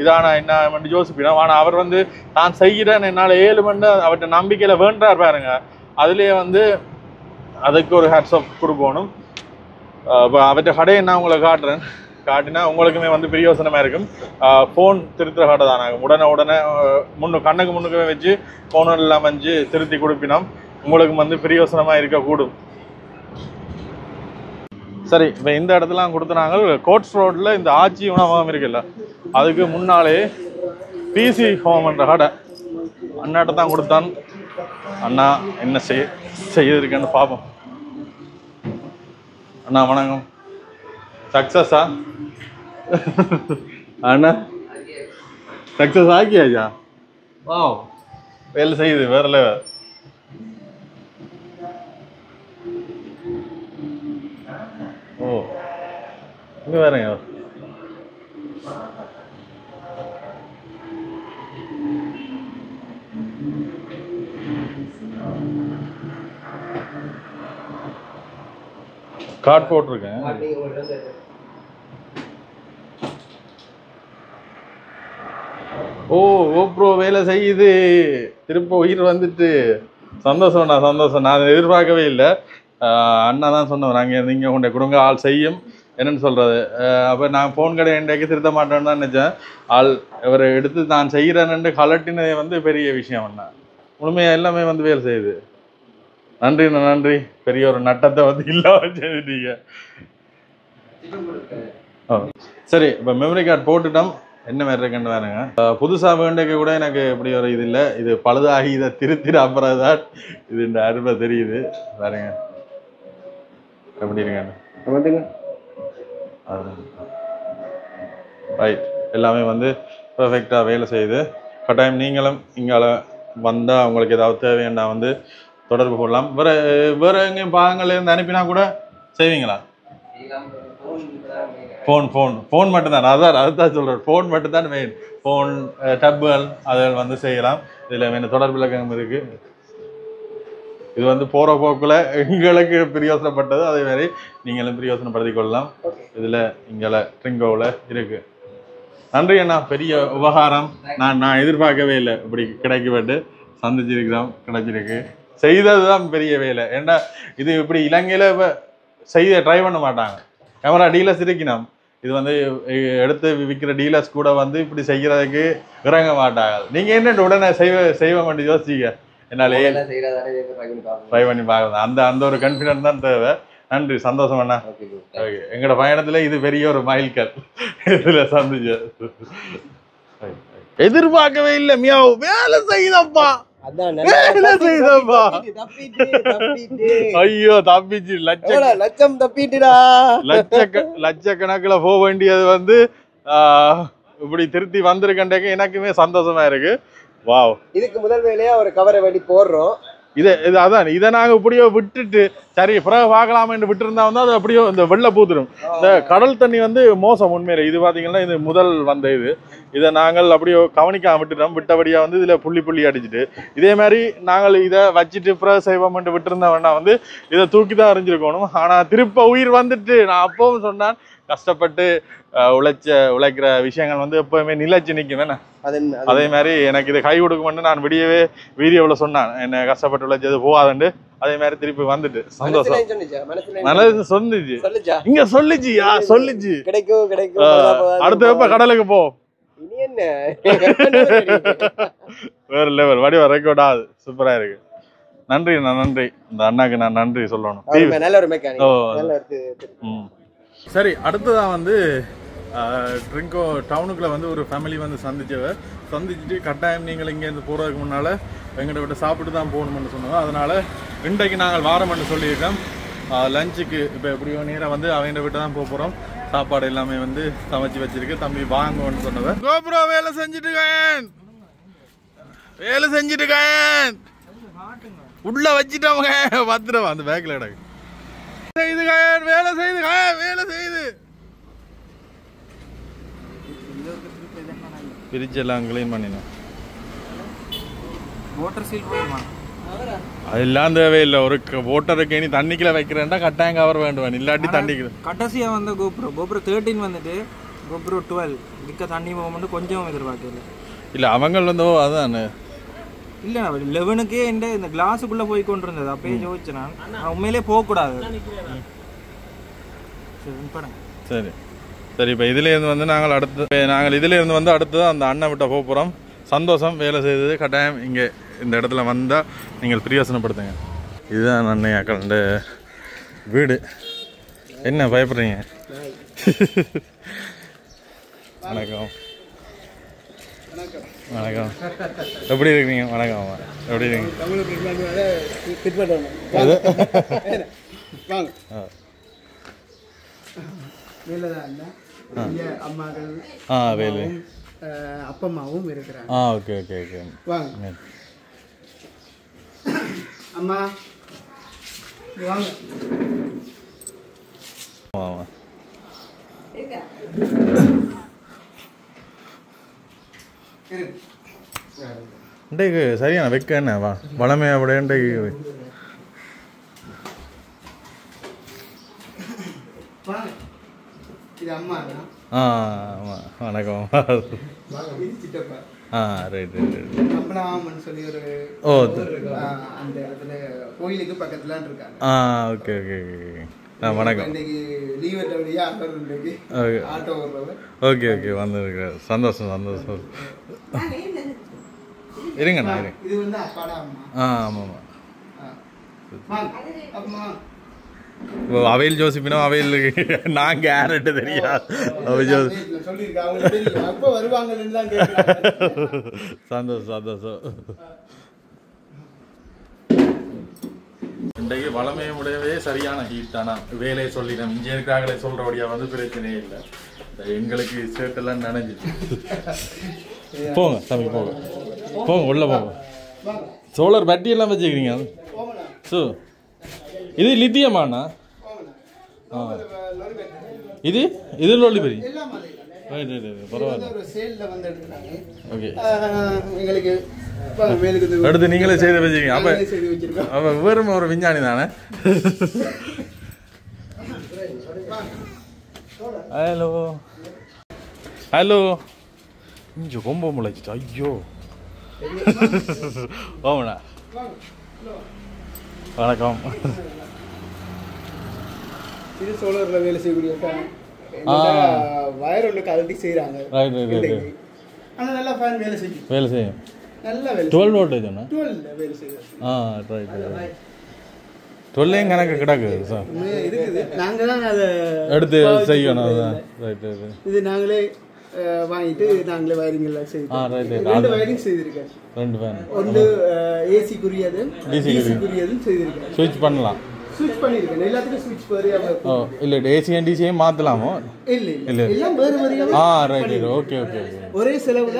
இதானா என்ன யோசிப்பிடும். ஆனால் அவர் வந்து நான் செய்கிறேன் என்னால் 7 மணி அவர்கிட்ட நம்பிக்கையில் வேண்டார் பாருங்க. அதுலேயே வந்து அதுக்கு ஒரு ஹேட்ஸ் ஆஃப் கொடுக்கணும். இப்போ அவர்கிட்ட கடையை நான் உங்களை காட்டினா உங்களுக்குமே வந்து பிரயோசனமாக இருக்கும். ஃபோன் திருத்துற கடை தான். நாங்கள் உடனே கண்ணுக்கு முன்னுக்குமே வச்சு ஃபோன் எல்லாம் வச்சு திருத்தி கொடுப்பினோம். உங்களுக்கு வந்து பிரயோசனமாக இருக்கக்கூடும். சரி, இப்போ இந்த இடத்துல கொடுத்துனாங்க. கோட்ஸ் ரோட்டில் இந்த ஆச்சி உணவகம் இருக்குல்ல, அதுக்கு முன்னாலே பிசி ஹோம்ன்ற கடை அண்ணாட்ட தான் கொடுத்தான். அண்ணா என்ன செய்யிருக்கேன்னு பார்ப்போம். அண்ணா வணக்கம். சக்ஸஸா அண்ணா? சக்ஸஸ் ஆக்கியாச்சா? வா, வேலை செய்யுது வேற லெவல். ஓ, இங்கே வேறங்க. கார்ட் போட்டிருக்கேன். ஓ ஓப்ரோ வேலை செய்யுது. திரும்ப உயிர் வந்துட்டு சந்தோஷம்ண்ணா, சந்தோஷம். நான் எதிர்பார்க்கவே இல்லை. அண்ணா தான் சொன்னவர் அங்கே நீங்கள் கொண்டே கொடுங்க ஆள் செய்யும் என்னன்னு சொல்கிறது. அப்போ நான் ஃபோன் கடை இன்றைக்கு திருத்த மாட்டேன்னு தான் நினச்சேன். ஆள் இவரை எடுத்து நான் செய்கிறேன்னு கலட்டினதே வந்து பெரிய விஷயம். அண்ணா முழுமையாக எல்லாமே வந்து வேலை செய்யுது. நன்றிண்ணா, நன்றி. பெரிய ஒரு நட்டத்தை வந்து இல்லாம செஞ்சுட்டீங்க. சரி, இப்போ மெமரி கார்டு போட்டுட்டோம். என்ன மாதிரி இருக்குன்னு வேணுங்க. புதுசாக வேண்டிய கூட எனக்கு இப்படி ஒரு இது இல்லை. இது பழுதாகி இதை திருத்திட அப்புறம் தான் இது இந்த அருமை தெரியுது. வேறுங்க எப்படி இருக்காங்க ரைட். எல்லாமே வந்து பர்ஃபெக்டாக வேலை செய்யுது. கட்டாயம் நீங்களும் இங்கே வந்தால் உங்களுக்கு ஏதாவது தேவைன்னா வந்து தொடர்பு கொள்ளலாம். வேறு எங்கேயும் பாகங்கள்லேருந்து அனுப்பினா கூட செய்வீங்களா? ஃபோன் மட்டும்தான். அதுதான் சொல்கிறேன். ஃபோன் மட்டும்தான் மெயின். ஃபோன் டப்புகள் அதில் வந்து செய்யலாம். இதில் வேணும் தொடர்பு இலக்கம் இருக்குது. இது வந்து போகிற போக்கில் எங்களுக்கு பிரயோசனப்பட்டது. அதேமாதிரி நீங்களும் பிரயோசனப்படுத்திக் கொள்ளலாம். இதில் இங்கே ட்ரிங்கோவில் இருக்குது. நன்றி அண்ணா, பெரிய உபகாரம். நான் எதிர்பார்க்கவே இல்லை இப்படி கிடைக்கப்பட்டு சந்திச்சிருக்கிறோம். கிடைச்சிருக்கு. செய்தது தான் பெரிய வேலை. ஏன்னா இது இப்படி இலங்கையில் இப்போ செய்த ட்ரை பண்ண மாட்டாங்க. கேமரா டீலர்ஸ் இருக்கணும். இது வந்து எடுத்து விற்கிற டீலர்ஸ் கூட வந்து இப்படி செய்கிறதுக்கு இறங்க மாட்டாங்க. நீங்கள் என்ன உடனே செய்வ வேண்டிய யோசிச்சிங்க. என்னாலே ட்ரை பண்ணி பார்க்கலாம். அந்த ஒரு கான்ஃபிடன்ஸ் தான் தேவை. நன்றி, சந்தோஷம் அண்ணா. ஓகே, எங்களோட பயணத்தில் இது பெரிய ஒரு மைல்கல். இதில் சந்திச்சு எதிர்பார்க்கவே இல்லை. மியாவ் வேலை செய்தப்பா. ஐயோ தப்பிச்சு லட்சம் தப்பிட்டுடா. லட்சக்கணக்கில் போக வேண்டியது வந்து இப்படி திருத்தி வந்திருக்கேன். எனக்குமே சந்தோஷமா இருக்கு. வாவ், இதுக்கு முதல் வேலையா ஒரு கவரை வெடி போடுறோம். அதான் இதை நாங்கள் இப்படியோ விட்டுட்டு சரி பிறகு பார்க்கலாமேன்னு விட்டுருந்தா வந்து அது அப்படியோ இந்த வெள்ளை பூத்துடும். இந்த கடல் தண்ணி வந்து மோசம் உண்மையில. இது பார்த்தீங்கன்னா இது முதல் வந்த இதை நாங்கள் அப்படியோ கவனிக்காம விட்டுட்டோம். விட்டபடியாக வந்து இதில் புள்ளி அடிச்சுட்டு இதே மாதிரி நாங்கள் இதை வச்சுட்டு பிறகு செய்வோம்ட்டு விட்டுருந்தோம்னா வந்து இதை தூக்கி தான் எறிஞ்சிருக்கணும். ஆனால் திருப்ப உயிர் வந்துட்டு நான் அப்பவும் சொன்னான், கஷ்டப்பட்டு உழைக்கிற விஷயங்கள் வந்து எப்பவுமே நிலைச்சு நிற்கும். என்ன அதே மாதிரி எனக்கு இதை கை கொடுக்குமென்னு நான் விடியவே வீடியோவில் சொன்னான். என்ன கஷ்டப்பட்டு உழைச்சது போகாதுண்டு. அதே மாதிரி திருப்பி வந்துட்டு சந்தோஷம். மனசு சொன்னிச்சு, இங்க சொல்லிச்சுயா சொல்லிச்சு. அடுத்த வெப்ப கடலுக்கு போ. வேற லெவல் வடிவ ரெக்கார்ட் ஆகுது. சூப்பரா இருக்கு. நன்றி நன்றி. இந்த அண்ணாக்கு நான் நன்றி சொல்லணும். சரி, அடுத்ததான் வந்து ட்ரிங்கோ டவுனுக்குள்ளே வந்து ஒரு ஃபேமிலி வந்து சந்திச்சுட்டு கட்டாயம் நீங்கள் இங்கேருந்து போகிறதுக்கு முன்னால் எங்கிட்ட விட்டு சாப்பிட்டு தான் போகணும்னு சொன்னோம். அதனால் இன்றைக்கு நாங்கள் வாரம்னு சொல்லியிருக்கோம். லஞ்சுக்கு இப்போ எப்படியோ நேராக வந்து அவங்க விட்டு தான் போக போகிறோம். சாப்பாடு எல்லாமே வந்து சமைச்சு வச்சிருக்கு. தம்பி வாங்கன்னு சொன்னவன் கோபுரோ வேலை செஞ்சுட்டுக்கேன் உள்ள வச்சுட்டவங்க பத்திரம் அந்த பேக்கில் கிடக்கு வேலை செய்து பிரிட்ஜ் எல்லாம் கிளீன் பண்ணினோம். அதெல்லாம் தேவையில்லை. ஒரு ஓட்டருக்கு நீ தண்ணிக்குள்ள வைக்கிறேன்டா கட்டாயம் கவர் வேண்டுவேன், இல்லாட்டி தண்ணிக்கு கடைசியா வந்த கோப்ரோ 13 வந்துட்டு கோப்ரோ 12 இதுக்கு தண்ணி மூவ்மெண்ட் கொஞ்சம் எதிர்பார்க்கல. இல்லை அவங்க வந்து அதுதான் இல்லை 11க்கே இந்த கிளாஸுக்குள்ள போய் கொண்டு இருந்தது. அப்பயே யோசிச்சேன் நான் உண்மையிலே போகக்கூடாது. சரி சரி. இப்போ இதுலேருந்து வந்து நாங்கள் இதுலேருந்து வந்து அடுத்து அந்த அண்ணன் விட்ட போக போகிறோம். சந்தோஷம் வேலை செய்தது. கட்டாயம் இங்கே இந்த இடத்துல வந்தால் நீங்கள் பிரயோசனப்படுத்துங்க. இதுதான் அண்ணையாக்கள வீடு. என்ன பயப்படுறீங்க? வணக்கம் வணக்கம். எப்படி இருக்கீங்க? வணக்கம். எப்படி இருக்கீங்க? வேலை அப்பா அம்மாவும் இருக்கிறாங்க. Okay okay okay. வாங்க அம்மா வாங்க. ஆமாம் இன்றைக்கு சரியான வைக்க என்ன வா வளமே அப்படியே இன்றைக்கு இது அம்மா. ஆமாம் வணக்கம். Right right right. கம்பளாமன் சொல்லி ஒரு அந்த இடத்துல கோயிலுக்கு பக்கத்துல இருக்காங்க. Okay okay okay. வணக்கம். இன்னைக்கு லீவ் எடுத்தபடியா ஆட்டோ ஓடுறவர். ஓகே ஓகே வந்துருக்காரு. சந்தோஷம் சந்தோஷம். இருங்கண்ணா இருங்க. இது வந்து அப்பாடா அம்மா. ஆமாம் அம்மா. அவையில் ஜோசிப்பினோ அவையில் நான் கேரட்டு தெரியாது. சந்தோஷம் சந்தோஷம். இன்றைக்கு வளமையை முடியவே சரியான ஹீட். ஆனால் வேலையை சொல்லிட்டேன். இங்கே இருக்கிறாங்களே சொல்கிறபடியா வந்து பிரச்சனையே இல்லை. எங்களுக்கு சேட்டெல்லாம் நினைஞ்சிச்சு. போங்க தம்பி போங்க போங்க உள்ள போங்க. சோலார் பேட்டரி எல்லாம் வச்சுக்கிறீங்க. ஸோ இது லித்தியமாண்ணா? இது இது லோலி பெரி. ரைட் ரைட் ரைட் பரவாயில்ல. ஓகே அடுத்து நீங்களே செய்து வச்சுக்கீங்க. அப்போ வெறும் ஒரு விஞ்ஞானி தானே. Hello hello. இஞ்சு கொம்ப முளைச்சிட்டு ஐயோ. ஓமண்ணா வணக்கம். இது சோலார்ல வேலை செய்யக்கூடிய வயர் ஒன்று கலட்டி செய்யறாங்க. Right right right. ஆனா நல்லா ஃபேன் வேலை செய்யும். நல்லா வேலை 12 வோல்டேஜ் அண்ணா. 12 வேலை செய்யும். Right right. 12 கணக்கு கிடக்கு சார். இருக்குது. நாங்க தான் அதை எடுத்து செய்யணும். அதான் ரைட் ரைட். இது நாங்களே வாங்கிட்டு நாங்களே வயரிங் எல்லாம் செய்தோம். ரெண்டு வயரிங் செய்திருக்கேன். ரெண்டு ஃபேன். ஒன்று ஏசி குறியது டிசி குறியதும் செய்திருக்கேன். ஸ்விட்ச் பண்ணலாம். ஸ்விட்ச் பண்ணிருக்கேன். எல்லாத்துக்கும் ஸ்விட்ச் வேறையா. இல்ல ஏசி அண்ட் டிசியே மாத்தலாமோ? இல்ல இல்ல எல்லாம் வேற வேறையா. Right right. Okay okay okay. ஒரே செலவுல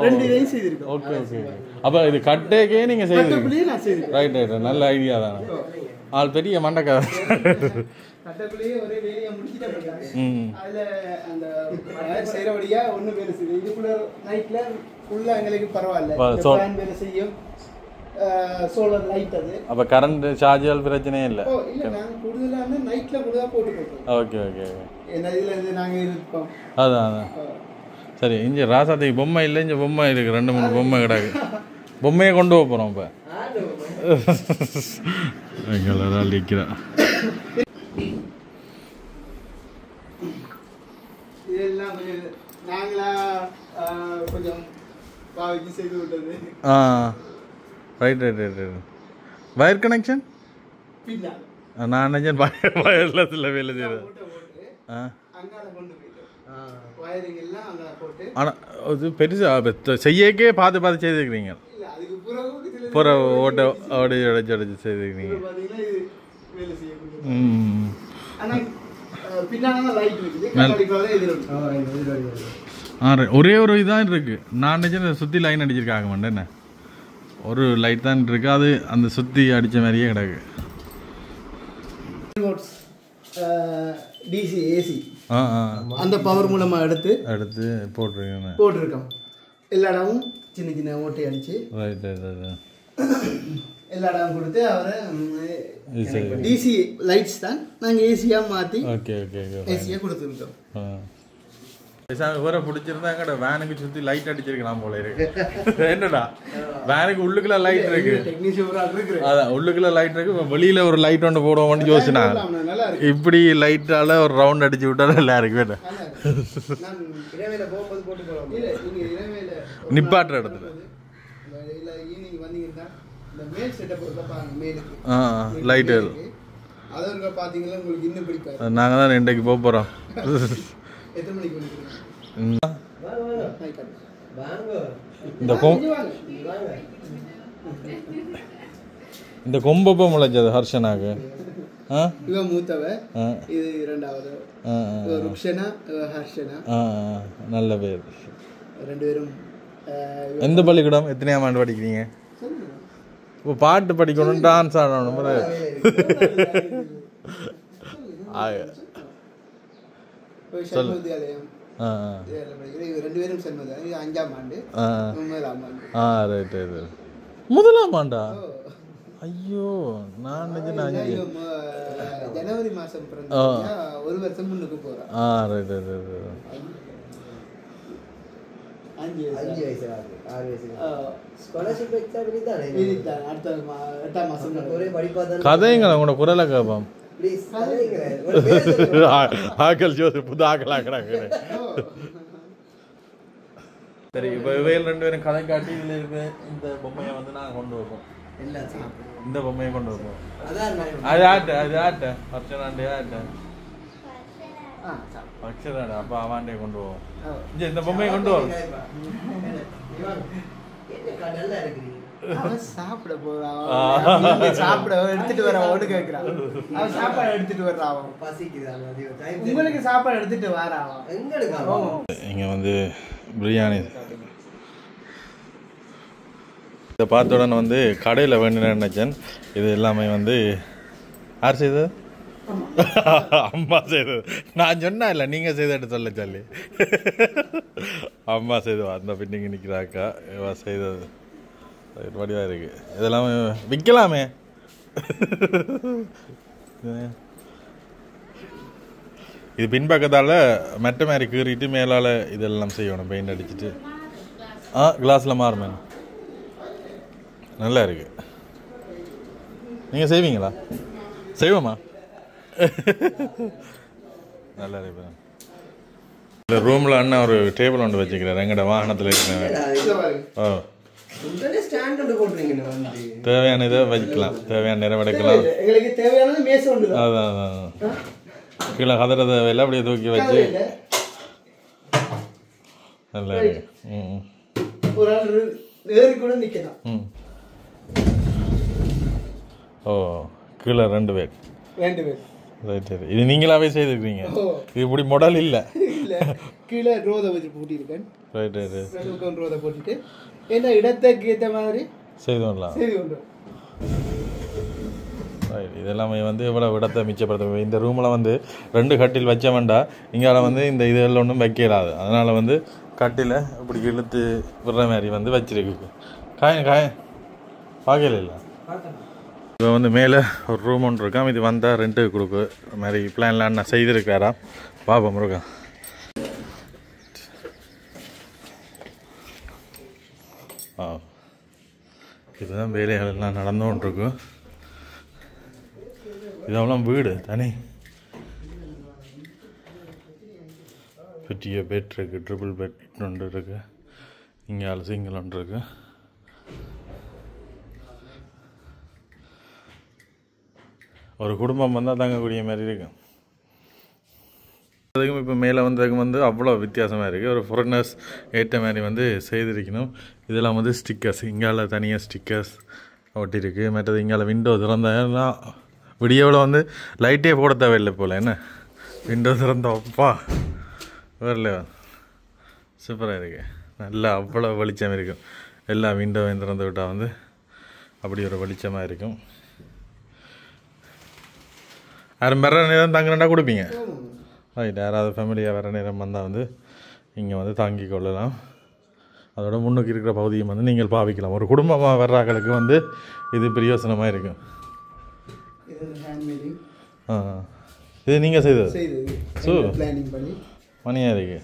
ரெண்டு இதையும் செய்திருக்கேன். Okay okay. அப்ப இது கட்டேக்கே நீங்க செய்திருக்கீங்க. நான் செய்திருக்கேன். Right right. நல்ல ஐடியா தானே. ஆள் பெரிய மண்டக்கா. கட்டக்குள்ளேயே ஒரே வேலையை முடிச்சிட்டு இருக்காங்க. அதுல அந்த வயர் செய்யறபடியா ஒண்ணு வேலை செய்யுது. இதுக்குள்ள நைட்ல ஃபுல்லா எங்களுக்கு பரவாயில்ல. ஃபேன் வேலை செய்யும். சோலார் லைட் அது. அப்ப கரண்ட் சார்ஜ் பிரச்சனையே இல்ல. இல்ல நாங்க கூடுதலா நைட்ல கூடுதலா போட்டு போறோம். Okay okay. என்ன இதுல நாங்க இருப்போம். அதான் சரி. இங்க ராசாத்திக்கு பொம்மை இல்லை. இங்க பொம்மை இருக்கு. 2-3 பொம்மை கிடக்கு. பொம்மையை கொண்டு போறோம் இப்ப. எங்களால் நிற்கிறேன். இதெல்லாம் கொஞ்சம் நாங்களா கொஞ்சம் பாவிச்சு செய்து விட்டது. Right right right right. Wire connection நான் நினைச்சேன் வயர்லெஸ்ல வேலை செய்யுது. வயரிங் எல்லாம் அங்கே போட்டு ஆனால் அது பெருசாக செய்யக்கே பார்த்து செய்திருக்கிறீங்க. இல்லை அதுக்கு பிறகு புற ஓட்ட உடைச்சு செய்திருக்கிறீங்க. பார்த்தீங்கன்னா இது வேலை செய்யக்கூடிய ஆனால் பின்னால லைட் இருக்குது இது ஒரே ஒரு இதான் இருக்கு. நான் நினைச்சேன் சுற்றி லைன் அடிச்சிருக்காங்க மாட்டேன். என்ன ஒரு லைட் தான் இருக்கு, அது அந்த சுற்றி அடித்த மாதிரியே கிடக்கு. டிசி ஏசி அந்த பவர் மூலமாக எடுத்து போட்டிருக்கோம். எல்லா இடமும் சின்ன சின்ன ஓட்டை அடிச்சு எல்லா இடமும் கொடுத்து அவரை டிசி லைட்ஸ் தான் நாங்கள் ஏசியாக மாற்றி ஏசியாக கொடுத்துருக்கோம். வேற பிடிச்சிருந்தா எங்கட வேனுக்கு சுற்றி லைட் அடிச்சிருக்கலாம் போல இருக்கு. என்னடா வேனுக்கு உள்ளுக்குள்ள லைட் இருக்கு, அதான் உள்ளுக்குள்ள லைட் இருக்கு, வெளியில ஒரு லைட் ஒன்று போடுவோம்னு யோசினா இப்படி லைட்டால ஒரு ரவுண்ட் அடிச்சு விட்டா நல்லா இருக்கு. வேண்டாம் நிப்பாட்டுற இடத்துல லைட் நாங்க தான் இன்றைக்கு போக போறோம். இந்த கொம்பப்ப முளைச்சது ஹர்ஷனாக்கு. இவன் மூத்தவ, இது இரண்டாவது ருக்ஷனா, ஹர்ஷனா. நல்ல பேர். ரெண்டு பேரும் எந்த பள்ளிக்கூடம், எத்தனையாம் ஆண்டு படிக்கிறீங்க? இப்போ பாட்டு படிக்கணும், டான்ஸ் ஆடணும். முதலாம் ஆண்டா? ஐயோ நான் ஜனவரி மாசம் ஒரு வருஷம் முன்னுக்கு போறேன். கதைங்களா உங்களோட குரலை கேட்போம். ஆக்கள் ஜோதி புது ஆக்கள் ஆக்கிறாங்க. சரி, இப்போ இவையில் ரெண்டு பேரும் கதை காட்டி இதில் இருக்கு. இந்த பொம்மையை வந்து நாங்கள் கொண்டு வைப்போம். இந்த பொம்மையை கொண்டு வைப்போம். அது ஆட்ட அர்ச்சனாண்டே ஆட்ட அக்ஷராடா. அப்போ அவாண்டே கொண்டு போவோம். இந்த பொம்மையை கொண்டு வரும். சாப்பிட போறான், சாப்பிட எடுத்துட்டு வர ஓடு கேட்கிறான். அவன் சாப்பாடு எடுத்துட்டு வர்றான், உங்களுக்கு சாப்பாடு எடுத்துட்டு வரான். இங்க வந்து பிரியாணி இதை பார்த்த உடனே வந்து கடையில் வேணும்னு நினைச்சேன். இது எல்லாமே வந்து யார் செய்தது? அம்மா செய்தது. நான் சொன்னா இல்லை, நீங்கள் செய்தட்டு சொல்ல சொல்லி அம்மா செய்தவா. அந்த பின்னிங்க நிற்கிறாக்கா இவா செய்தது வடிவாக இருக்கு. இதெல்லாமே விற்கலாமே. இது பின்பக்கத்தால் மெட்ட மாதிரி கீறிட்டு மேலால் இதெல்லாம் செய்யணும், பெயிண்ட் அடிச்சுட்டு. கிளாஸில் மாறுமே. நல்லா இருக்கு. நீங்கள் செய்வீங்களா? செய்வோமா? நல்லா இருக்கு. இந்த ரூமில் அண்ணா ஒரு டேபிள் ஒன்று வச்சுக்கிறார். எங்கட வாகனத்தில் இருக்கிற தேவையான இதை வச்சுக்கலாம், தேவையான நேரம் எடுக்கலாம். அதான் அதான் கீழே கதறத எல்லாம் அப்படியே தூக்கி வச்சு நல்லா இருக்கு. ஓ, கீழே ரெண்டு பேர். Right right. இது நீங்களாவே செய்திருக்கீங்க. இது இப்படி மாடல் இல்லை. கீழே ரோதை வச்சு போட்டிருக்கேன். Right right. ரோதை போட்டுட்டு என்ன இடத்துக்கு ஏற்ற மாதிரி செய்து கொள்ளலாம். இதெல்லாமே வந்து இவ்வளோ இடத்தை மிச்சப்படுத்த. இந்த ரூமில் வந்து 2 கட்டில் வச்ச வேண்டாம். இங்கே வந்து இந்த இதெல்லாம் ஒன்றும் வைக்கலாது. அதனால் வந்து கட்டில் இப்படி இழுத்து விடுற மாதிரி வந்து வச்சிருக்கு. காய பார்க்கல இல்லை. இப்போ வந்து மேலே ஒரு ரூம் ஒன்று இருக்கான். இது வந்தால் ரெண்ட்டுக்கு கொடுக்கு மாதிரி பிளான்லாம் நான் செய்திருக்காரா பாப்பா முருகா. இதுதான் வேலைகள் எல்லாம் நடந்துகிட்ருக்கு. இதெல்லாம் வீடு தனி. பெரிய பெட் இருக்குது, ட்ரிபிள் பெட் ஒன்று இருக்குது. இங்கே சிங்கிள் ஒன்று இருக்குது. ஒரு குடும்பம் வந்தால் தங்கக்கூடிய மாதிரி இருக்கு. அதுக்கும் இப்போ மேலே வந்ததுக்கும் வந்து அவ்வளோ வித்தியாசமாக இருக்குது. ஒரு ஃபாரினர்ஸ் ஏற்ற மாதிரி வந்து செய்திருக்கணும். இதெல்லாம் வந்து ஸ்டிக்கர்ஸ், இங்கால தனியாக ஸ்டிக்கர்ஸ் ஒட்டிருக்கு. மற்றது இங்கால விண்டோ திறந்தா விடியோவில் வந்து லைட்டே போட தேவையில்லை போல். என்ன விண்டோ திறந்தப்பா வரல, சூப்பராக இருக்குது. நல்லா அவ்வளோ வெளிச்சம் இருக்கும். எல்லா விண்டோவையும் திறந்து விட்டால் வந்து அப்படி ஒரு வெளிச்சமாக இருக்கும். யாரும் வேற நேரம் தங்குறா கொடுப்பீங்க ரைட். யாராவது ஃபேமிலியாக வேறு நேரம் வந்தால் வந்து இங்கே வந்து தாங்கி கொள்ளலாம். அதோட முன்னுக்கு இருக்கிற பகுதியும் வந்து நீங்கள் பாவிக்கலாம். ஒரு குடும்பமாக வர்றாக்களுக்கு வந்து இது பிரயோசனமாக இருக்கும். இது நீங்கள் செய்தது ஸோ மணியாக இருக்குது.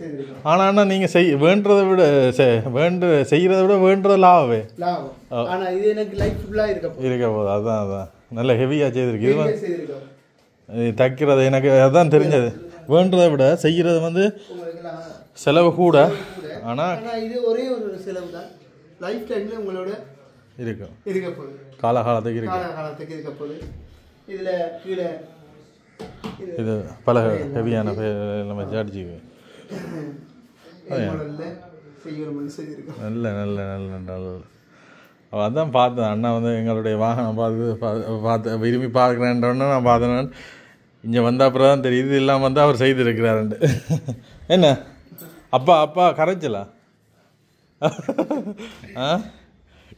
ஆனால் நீங்கள் வேண்டதை விட செய்கிறத விட வேண்டது லாபமே இருக்க போகுது. அதுதான் நல்ல ஹெவியாக செய்திருக்கு. இது தைக்கிறது எனக்கு அதுதான் தெரிஞ்சது. வேண்டதை விட செய்கிறது வந்து செலவு கூட, ஆனால் இது ஒரே ஒரு செலவு தான். லைஃப் டைமில் உங்களோட இருக்க போகுது, காலகாலத்துக்கு இருக்க போகுது. இதில் கீழே இது பல ஹெவியான நம்ம ஜாடிச்சுக்கு நல்ல நல்ல நல்ல நல்ல. அதான் பார்த்தேன். அண்ணா வந்து எங்களுடைய வாகனம் பார்த்து விரும்பி பார்க்குறேன்றோன்னு நான் பார்த்தேன். இங்கே வந்த அப்புறம் தான் தெரியுது இது எல்லாம் வந்து அவர் செய்திருக்கிறாருண்டு. என்ன அப்பா கரைச்சலா?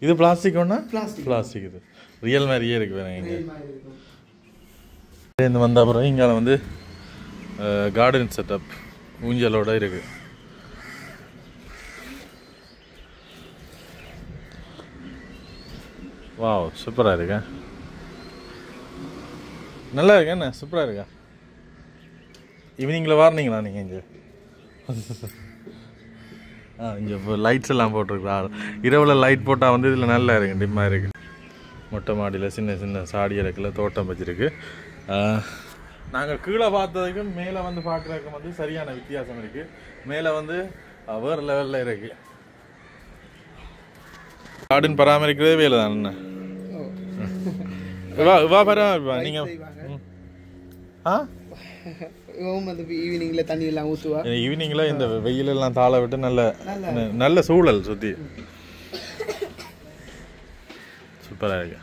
இது பிளாஸ்டிக் ஒன்றா? பிளாஸ்டிக். இது ரியல் மாதிரியே இருக்கு. வேறு இங்கே இந்த வந்த அப்புறம் இங்கே வந்து கார்டன் செட்டப் ஊஞ்சலோட இருக்கு. வாவ், சூப்பராக இருக்கா? நல்லா இருக்கா? என்ன சூப்பராக இருக்கா? ஈவினிங்கில் வரணுங்களா நீங்கள் இங்கே? இங்கே இப்போ லைட்ஸ் எல்லாம் போட்டிருக்கா. இரவில் லைட் போட்டால் வந்து இதில் நல்லா இருக்கு, டிம்மாக இருக்குது. மொட்டை மாடியில் சின்ன சின்ன சாடி இலக்கில் தோட்டம் வச்சுருக்கு. நாங்கள் கீழே பார்த்ததுக்கும் மேலே வந்து பார்க்குறதுக்கும் வந்து சரியான வித்தியாசம் இருக்குது. மேலே வந்து வேறு லெவலில் இருக்குது. கார்டன் பராமரிக்கிறதே வேலை தான். என்ன பராமரிப்பா நீங்கள்? ஈவினிங்கில் தண்ணி எல்லாம் ஊற்றுவா. ஈவினிங்கில் இந்த வெயிலெல்லாம் தாள விட்டு நல்ல சூழல் சுற்றி சூப்பராக இருக்கு.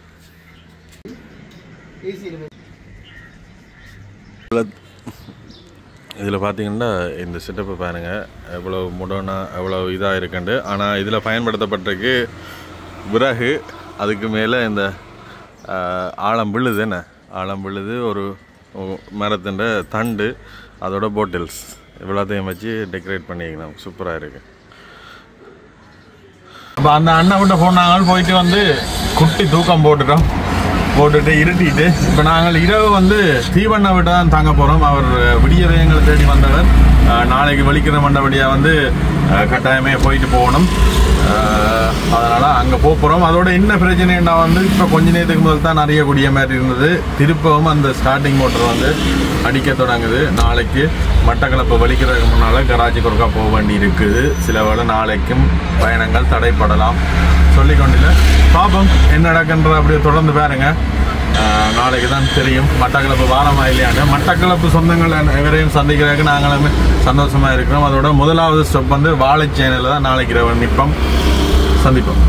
இதில் பார்த்தீங்கன்னா இந்த செட்டப்பை பாருங்கள் எவ்வளோ முடனாக எவ்வளோ இதாக இருக்குண்டு. ஆனால் இதில் பயன்படுத்தப்பட்டிருக்கு விறகு, அதுக்கு மேலே இந்த ஆழம் விழுது. என்ன ஆழம் விழுது, ஒரு மரத்தின் தண்டு, அதோட பாட்டில்ஸ் இவ்வளோத்தையும் வச்சு டெக்கரேட் பண்ணிக்கணும். சூப்பராக இருக்குது. இப்போ அந்த அண்ணன் கிட்ட போனாங்க, போயிட்டு வந்து குட்டி தூக்கம் போட்டுட்டு இருட்டிட்டு இப்போ நாங்கள் இரவு வந்து தீவண்ணை விட்டு தான் தாங்க போகிறோம். அவர் விடிய வேகங்களை தேடி வந்தவர். நாளைக்கு வலிக்கிற மண்டபடியாக வந்து கட்டாயமே போயிட்டு போகணும். அதனால் அங்கே போகிறோம். அதோட என்ன பிரச்சனைன்னா வந்து இப்போ கொஞ்ச நேரத்துக்கு முதல் தான் அறியக்கூடிய மாதிரி இருந்தது. திருப்பவும் அந்த ஸ்டார்டிங் மோட்டர் வந்து அடிக்க தொடங்குது. நாளைக்கு மட்டக்களப்பு வலிக்கிறதுக்கு முன்னால் கராச்சி கொருக்கா போக வேண்டி இருக்குது. சில வேளை நாளைக்கும் பயணங்கள் தடைப்படலாம். சொல்லிக்கொண்டில்லை, பாப்போம் என்ன நடக்குன்ற அப்படியே தொடர்ந்து பாருங்க. நாளைக்கு தான் தெரியும் மட்டக்களப்பு வாரமா இல்லையான்னு. மட்டக்களப்பு சொந்தங்கள் எவரையும் சந்திக்கிறதுக்கு நாங்களுமே சந்தோஷமாக இருக்கிறோம். அதோட முதலாவது ஸ்டெப் வந்து வாழைச்சேனையில் தான் நாளைக்கு இரவு நிற்போம், சந்திப்போம்.